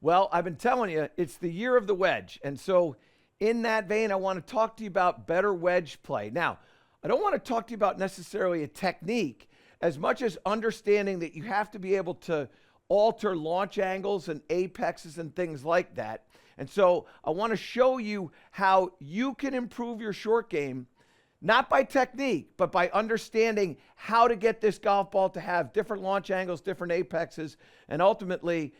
Well, I've been telling you, it's the year of the wedge. And so in that vein, I want to talk to you about better wedge play. Now, I don't want to talk to you about necessarily a technique as much as understanding that you have to be able to alter launch angles and apexes and things like that. And so I want to show you how you can improve your short game, not by technique, but by understanding how to get this golf ball to have different launch angles, different apexes, and ultimately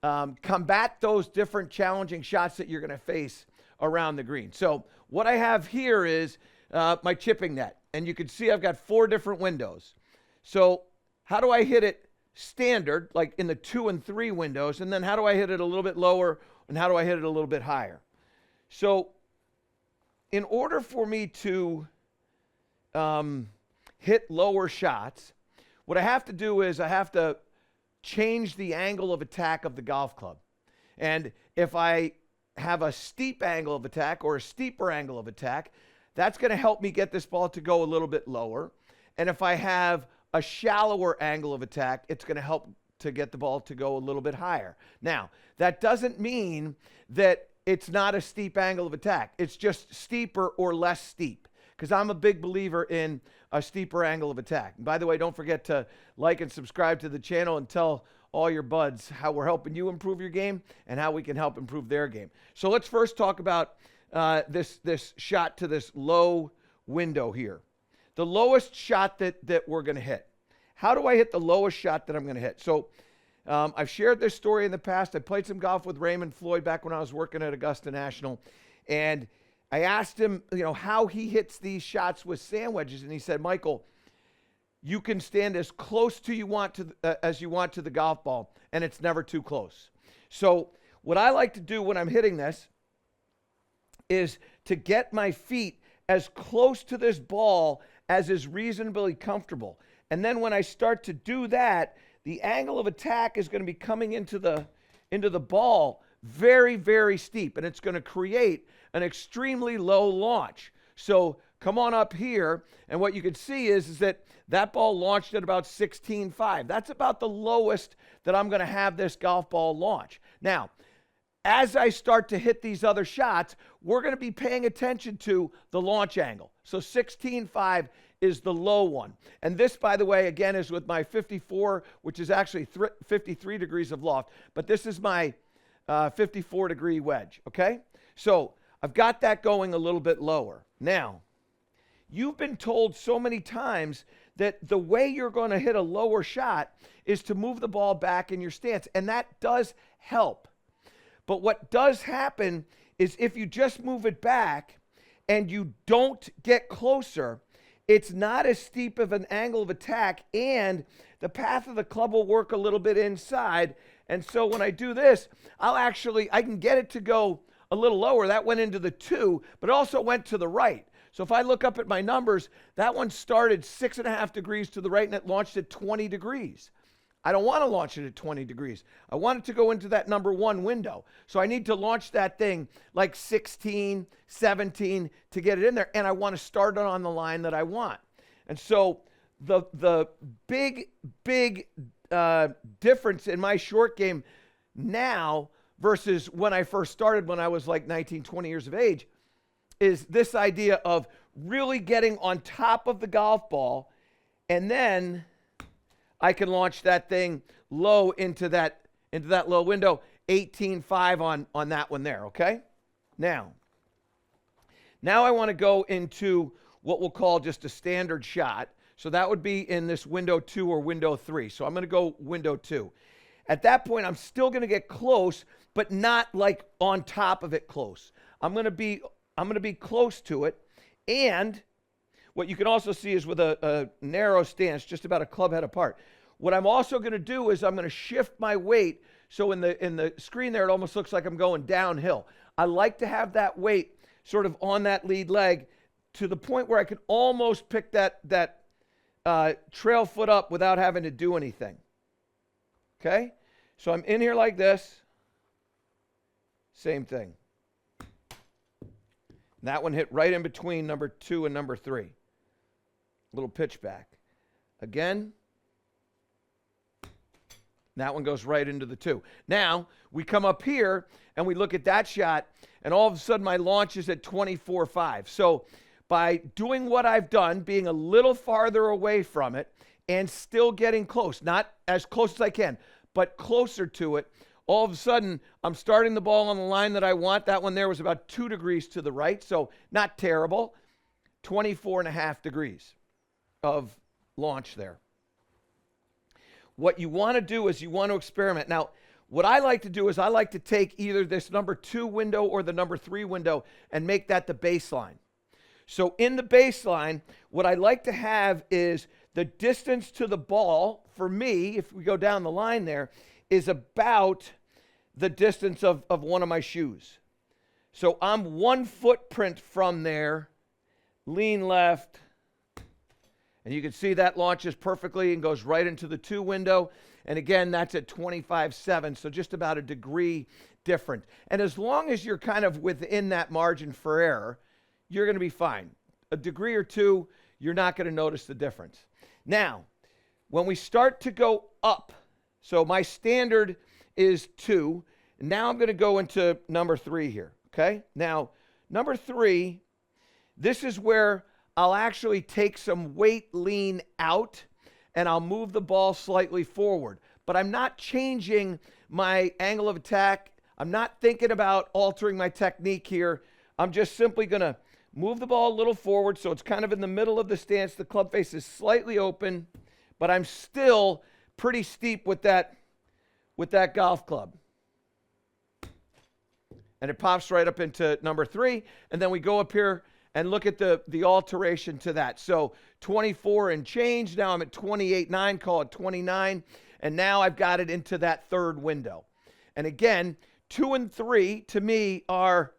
combat those different challenging shots that you're going to face around the green. So what I have here is my chipping net, and you can see I've got 4 different windows. So how do I hit it standard, like in the 2 and 3 windows, and then how do I hit it a little bit lower, and how do I hit it a little bit higher? So in order for me to hit lower shots, what I have to do is I have to change the angle of attack of the golf club. And if I have a steep angle of attack or a steeper angle of attack, that's going to help me get this ball to go a little bit lower. And if I have a shallower angle of attack, it's going to help to get the ball to go a little bit higher. Now, that doesn't mean that it's not a steep angle of attack. It's just steeper or less steep, because I'm a big believer in a steeper angle of attack. And by the way, don't forget to like and subscribe to the channel and tell all your buds how we're helping you improve your game and how we can help improve their game. So let's first talk about this shot to this low window here. The lowest shot that we're going to hit. How do I hit the lowest shot that I'm going to hit? So I've shared this story in the past. I played some golf with Raymond Floyd back when I was working at Augusta National, and I asked him, how he hits these shots with sand wedges, and he said, Michael, you can stand as close to as you want to the golf ball, and it's never too close. So what I like to do when I'm hitting this is to get my feet as close to this ball as is reasonably comfortable. And then when I start to do that, the angle of attack is going to be coming into the ball very, very steep, and it's going to create an extremely low launch. So come on up here, and what you can see is that ball launched at about 16.5. That's about the lowest that I'm going to have this golf ball launch. Now, as I start to hit these other shots, we're going to be paying attention to the launch angle. So 16.5 is the low one. And this, by the way, again, is with my 54, which is actually 53 degrees of loft. But this is my 54-degree wedge, okay? So I've got that going a little bit lower. Now, you've been told so many times that the way you're going to hit a lower shot is to move the ball back in your stance, and that does help. But what does happen is if you just move it back and you don't get closer, it's not as steep of an angle of attack, and the path of the club will work a little bit inside. And so when I do this, I can get it to go a little lower. That went into the 2, but it also went to the right. So if I look up at my numbers, that one started 6.5 degrees to the right, and it launched at 20 degrees. I don't want to launch it at 20 degrees. I want it to go into that number 1 window. So I need to launch that thing like 16, 17 to get it in there. And I want to start it on the line that I want. And so the big difference in my short game now versus when I first started when I was like 19, 20 years of age is this idea of really getting on top of the golf ball, and then I can launch that thing low into that low window, 18.5 on that one there, okay? Now I want to go into what we'll call just a standard shot. So that would be in this window 2 or window 3. So I'm going to go window 2. At that point, I'm still going to get close, but not like on top of it close. I'm going to be close to it, and what you can also see is with a narrow stance, just about a club head apart. What I'm also going to do is I'm going to shift my weight, so in the screen there, it almost looks like I'm going downhill. I like to have that weight sort of on that lead leg to the point where I can almost pick that trail foot up without having to do anything. Okay? So I'm in here like this. Same thing. That one hit right in between number 2 and number 3. Little pitch back. Again. That one goes right into the 2. Now, we come up here and we look at that shot, and all of a sudden my launch is at 24.5. So by doing what I've done, being a little farther away from it and still getting close, not as close as I can, but closer to it, all of a sudden I'm starting the ball on the line that I want. That one there was about 2 degrees to the right, so not terrible. 24.5 degrees of launch there. What you want to do is you want to experiment. Now, what I like to do is I like to take either this number 2 window or the number 3 window and make that the baseline. So in the baseline, what I like to have is the distance to the ball, for me, if we go down the line there, is about the distance of one of my shoes. So I'm 1 footprint from there, lean left, and you can see that launches perfectly and goes right into the 2 window. And again, that's at 25.7, so just about a degree different. And as long as you're kind of within that margin for error, you're going to be fine. A degree or 2, you're not going to notice the difference. Now, when we start to go up, so my standard is 2, and now I'm going to go into number 3 here, okay? Now, number 3, this is where I'll actually take some weight lean out and I'll move the ball slightly forward. But I'm not changing my angle of attack. I'm not thinking about altering my technique here. I'm just simply going to move the ball a little forward so it's kind of in the middle of the stance. The club face is slightly open, but I'm still pretty steep with that golf club. And it pops right up into number 3. And then we go up here and look at the alteration to that. So 24 and change. Now I'm at 28.9, call it 29. And now I've got it into that 3rd window. And again, 2 and 3 to me are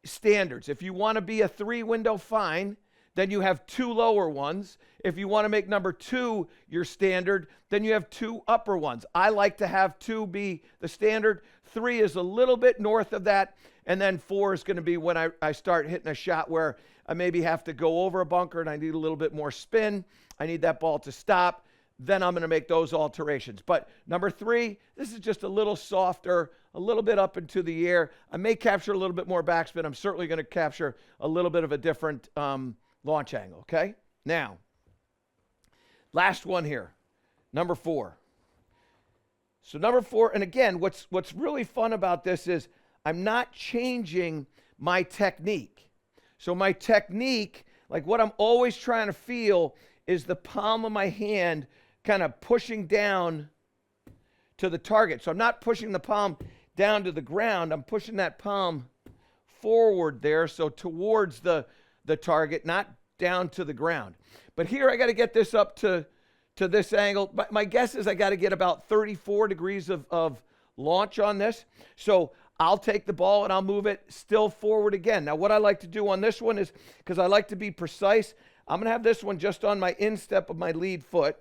standards. If you want to be a 3 window, fine. Then you have 2 lower ones. If you want to make number 2 your standard, then you have 2 upper ones. I like to have 2 be the standard. 3 is a little bit north of that. And then 4 is going to be when I start hitting a shot where I maybe have to go over a bunker and I need a little bit more spin. I need that ball to stop. Then I'm going to make those alterations. But number 3, this is just a little softer, a little bit up into the air. I may capture a little bit more backspin. I'm certainly going to capture a little bit of a different launch angle, okay? Now, last one here, number 4. So number 4, and again, what's really fun about this is I'm not changing my technique. So my technique, like what I'm always trying to feel, is the palm of my hand kind of pushing down to the target. So I'm not pushing the palm down to the ground. I'm pushing that palm forward there, so towards the target, not down to the ground. But here I got to get this up to this angle. My guess is I got to get about 34 degrees of launch on this. So I'll take the ball and I'll move it still forward again. Now, what I like to do on this one is, because I like to be precise, I'm going to have this one just on my instep of my lead foot.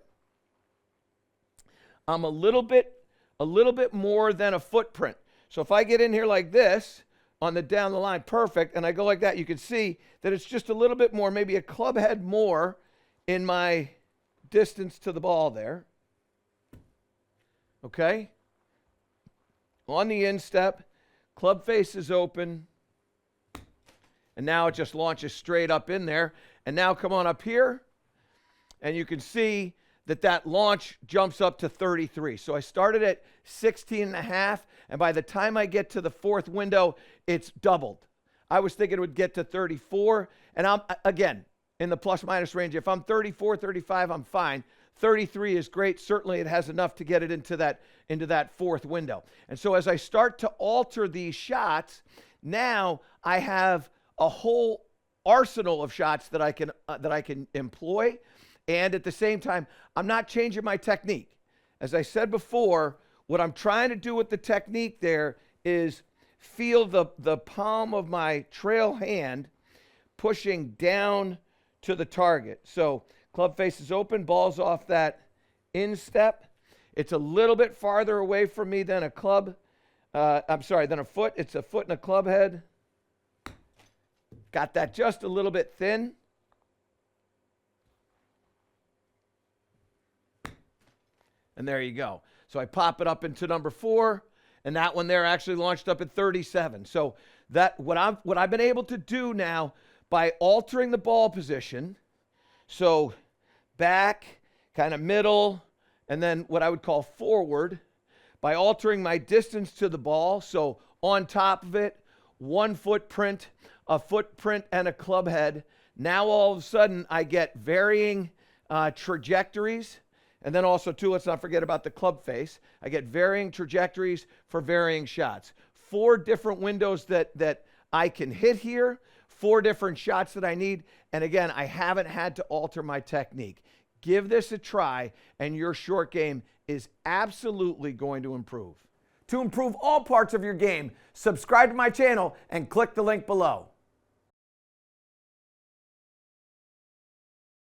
I'm a little bit more than a footprint. So if I get in here like this on the down the line, perfect, and I go like that, you can see that it's just a little bit more, maybe a club head more in my distance to the ball there. Okay? On the instep, club face is open, and now it just launches straight up in there. And now come on up here, and you can see that launch jumps up to 33. So I started at 16.5, and by the time I get to the 4th window, it's doubled. I was thinking it would get to 34, and I'm, again, in the plus minus range. If I'm 34, 35, I'm fine. 33 is great. Certainly it has enough to get it into that 4th window. And so as I start to alter these shots, now I have a whole arsenal of shots that I can employ. And at the same time, I'm not changing my technique. As I said before, what I'm trying to do with the technique there is feel the palm of my trail hand pushing down to the target. So club face is open, ball's off that instep. It's a little bit farther away from me than a foot. It's a foot and a club head. Got that just a little bit thin. And there you go. So I pop it up into number 4, and that one there actually launched up at 37. So that what I've been able to do now by altering the ball position, so back, kind of middle, and then what I would call forward, by altering my distance to the ball, so on top of it, one footprint, a footprint, and a club head. Now all of a sudden I get varying trajectories, and then also too, let's not forget about the club face. I get varying trajectories for varying shots. 4 different windows that I can hit here, 4 different shots that I need, and again, I haven't had to alter my technique. Give this a try, and your short game is absolutely going to improve. To improve all parts of your game, subscribe to my channel and click the link below.